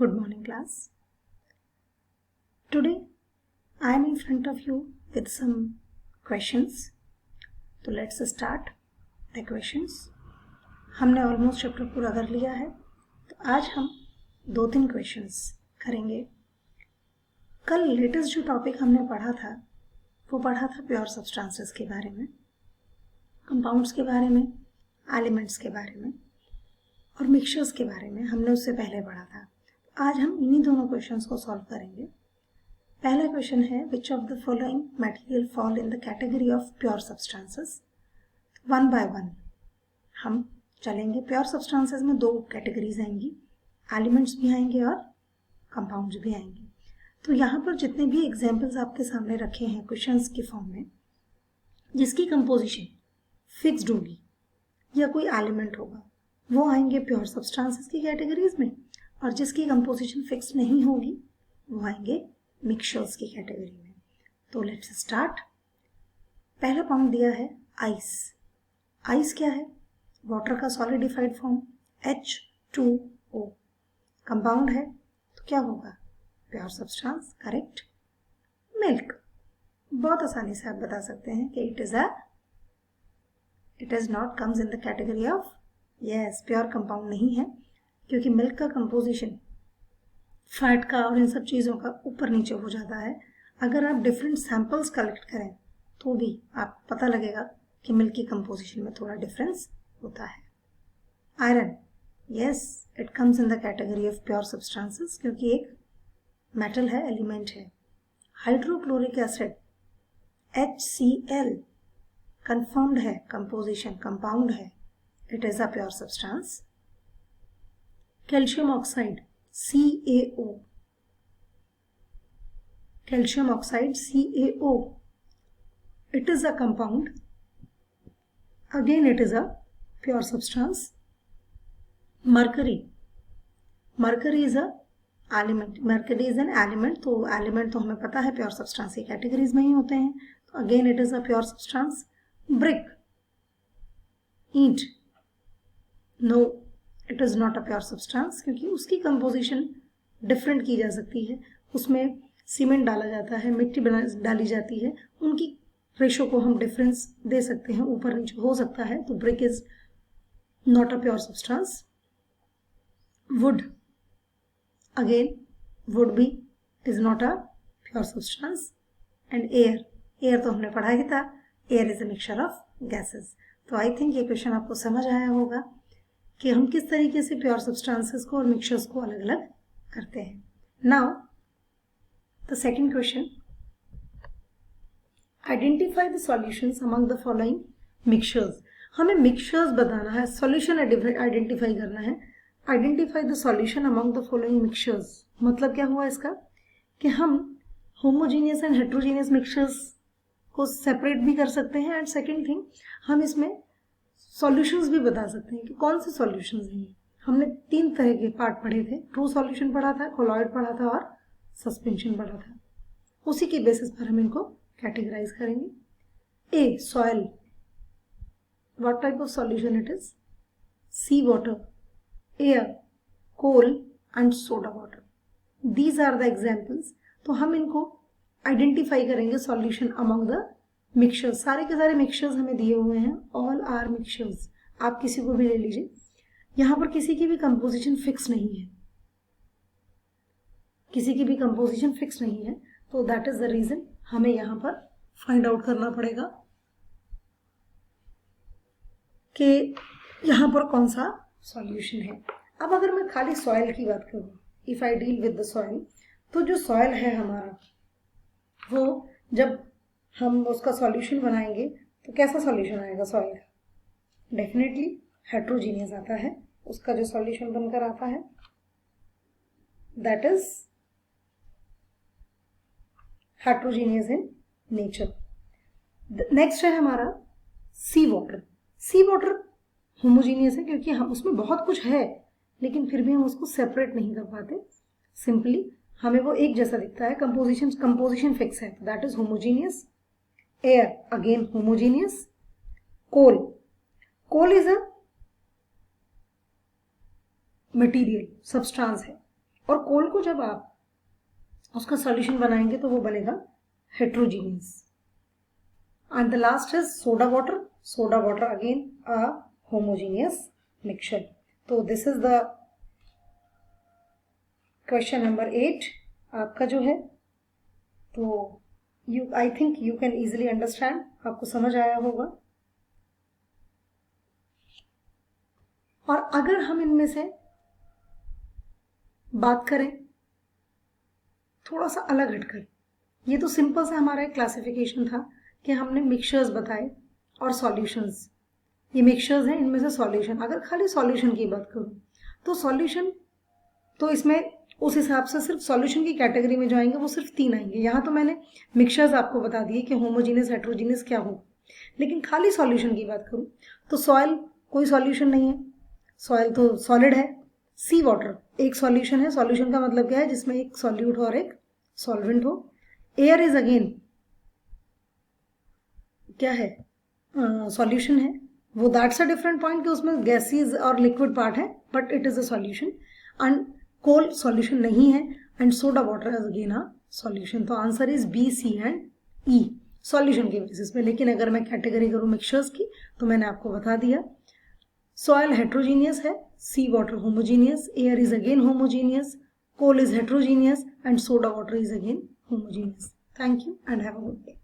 Good morning, class. Today I am in front of you with some questions. तो let's start the questions. हमने almost chapter पूरा कर लिया है, तो आज हम 2-3 क्वेश्चंस करेंगे. कल लेटेस्ट जो टॉपिक हमने पढ़ा था वो पढ़ा था प्योर सब्सटेंसेस के बारे में, कंपाउंड्स के बारे में, एलिमेंट्स के बारे में और मिक्सचर्स के बारे में. हमने उससे पहले पढ़ा था. आज हम इन्हीं दोनों क्वेश्चंस को सॉल्व करेंगे. पहला क्वेश्चन है which of the following material fall in the category of pure substances. One by one हम चलेंगे. प्योर सब्सटेंसेस में 2 कैटेगरीज आएंगी, एलिमेंट्स भी आएंगे और कंपाउंड्स भी आएंगे. तो यहाँ पर जितने भी एग्जाम्पल्स आपके सामने रखे हैं क्वेश्चंस के फॉर्म में, जिसकी कंपोजिशन फिक्स्ड होगी या कोई एलिमेंट होगा वो आएंगे प्योर सब्सटेंसेस की कैटेगरीज में, और जिसकी कंपोजिशन फिक्स नहीं होगी वो आएंगे मिक्सचर्स की कैटेगरी में. तो लेट्स स्टार्ट. पहला पॉइंट दिया है आइस. आइस क्या है? वाटर का सॉलिडिफाइड फॉर्म H2O. कंपाउंड है तो क्या होगा? Pure substance. करेक्ट. मिल्क, बहुत आसानी से आप बता सकते हैं कि it is not comes in the category of pure compound नहीं है, क्योंकि मिल्क का कंपोजिशन फैट का और इन सब चीज़ों का ऊपर नीचे हो जाता है. अगर आप डिफरेंट सैंपल्स कलेक्ट करें तो भी आप पता लगेगा कि मिल्क की कंपोजिशन में थोड़ा डिफरेंस होता है. Iron, it comes in the category of pure substances, क्योंकि एक मेटल है, एलिमेंट है. हाइड्रोक्लोरिक एसिड HCl कंफाउंड है, कंपोजिशन कंपाउंड है, it is a pure substance. Calcium oxide CaO, calcium oxide CaO, it is a compound, again it is a pure substance. Mercury is a element, mercury is an element. तो element तो हमें पता है pure substance की categories में ही होते हैं, तो again it is a pure substance. Brick, ईंट, no, it is not a pure substance, क्योंकि उसकी कंपोजिशन डिफरेंट की जा सकती है. उसमें सीमेंट डाला जाता है, मिट्टी डाली जाती है, उनकी रेशो को हम डिफरेंस दे सकते हैं, ऊपर नीचे हो सकता है. तो brick is not a pure substance. Wood, again wood भी is not a pure substance. And air तो हमने पढ़ा ही था, air is a mixture of gases. तो आई थिंक ये क्वेश्चन आपको समझ आया होगा कि हम किस तरीके से प्योर सब्सटेंसेस को और मिक्सचर्स को अलग अलग करते हैं. Now the second question, identify the solutions among the following mixtures. हमें मिक्सचर्स बताना है, सॉल्यूशन आइडेंटिफाई करना है. Identify the solution among the following mixtures मतलब क्या हुआ इसका कि हम होमोजीनियस एंड हेट्रोजीनियस मिक्सचर्स को सेपरेट भी कर सकते हैं. एंड सेकेंड थिंग, हम इसमें सॉल्यूशंस भी बता सकते हैं कि कौन से सॉल्यूशंस हैं. हमने 3 तरह के पार्ट पढ़े थे, ट्रू सॉल्यूशन पढ़ा था, कोलॉइड पढ़ा था और सस्पेंशन पढ़ा था. उसी के बेसिस पर हम इनको कैटेगराइज करेंगे. A, soil, what type of solution it is? Sea water, air, coal and soda water. These are the examples. तो हम इनको आइडेंटिफाई करेंगे सॉल्यूशन अमंग द मिक्सचर्स. सारे के सारे मिक्सचर्स हमें दिए हुए हैं, ऑल आर मिक्सचर्स. आप किसी को भी ले लीजिए, यहाँ पर किसी की भी कंपोजिशन फिक्स नहीं है, किसी की भी कंपोजिशन फिक्स नहीं है. तो दैट इज द रीजन हमें यहाँ पर फाइंड आउट करना पड़ेगा कि यहाँ पर कौन सा सॉल्यूशन है. अब अगर मैं खाली सॉइल की बात करूँ, if I deal with the soil, तो जो सॉइल है हमारा, वो जब हम उसका सॉल्यूशन बनाएंगे तो कैसा सॉल्यूशन आएगा सॉइल का? डेफिनेटली हेट्रोजीनियस आता है. उसका जो सॉल्यूशन बनकर आता है that is heterogeneous in nature. Next है हमारा सी वाटर. सी वाटर होमोजीनियस है, क्योंकि हम उसमें बहुत कुछ है लेकिन फिर भी हम उसको सेपरेट नहीं कर पाते. सिंपली हमें वो एक जैसा दिखता है, कंपोजिशन फिक्स है, that is homogeneous. Air, again homogeneous. Coal is a material, substance है, और कोल को जब आप उसका सॉल्यूशन बनाएंगे तो वो बनेगा heterogeneous. And the last is soda water. Soda water again a homogeneous mixture. तो this is the question number 8 आपका जो है। तो I think you can easily understand, आपको समझ आया होगा। और अगर हम इनमें से बात करें थोड़ा सा अलग हटकर, ये तो सिंपल सा हमारा एक क्लासिफिकेशन था कि हमने मिक्सचर्स बताए और सॉल्यूशंस। ये मिक्सचर्स हैं, इनमें से सॉल्यूशन। अगर खाली सॉल्यूशन की बात करूं तो सॉल्यूशन तो इसमें उस हिसाब से सिर्फ सॉल्यूशन की कैटेगरी में जो आएंगे वो सिर्फ 3 आएंगे। यहाँ तो मैंने मिक्सचर्स आपको बता दिए कि होमोजीनियस हेट्रोजीनियस क्या हो। लेकिन खाली सॉल्यूशन की बात करूं तो सॉइल कोई सॉल्यूशन नहीं है, सॉइल तो सॉलिड है। सी वाटर एक सॉल्यूशन है। सॉल्यूशन का मतलब क्या है? जिसमें एक सॉल्यूट और एक सॉल्वेंट हो। एयर इज अगेन क्या है? सॉल्यूशन है। वो दैट्स अ डिफरेंट पॉइंट कि उसमें गैसीज और लिक्विड पार्ट है, but it is a solution. And coal solution नहीं है। And soda water is again a solution. तो answer is B, C and E solution के बेसिस पे। लेकिन अगर मैं कैटेगरी करूं मिक्सचर्स की तो मैंने आपको बता दिया सॉइल हेट्रोजीनियस है, sea water homogeneous, air is again homogeneous, coal is heterogeneous and soda water is again homogeneous. Thank you and have a good day.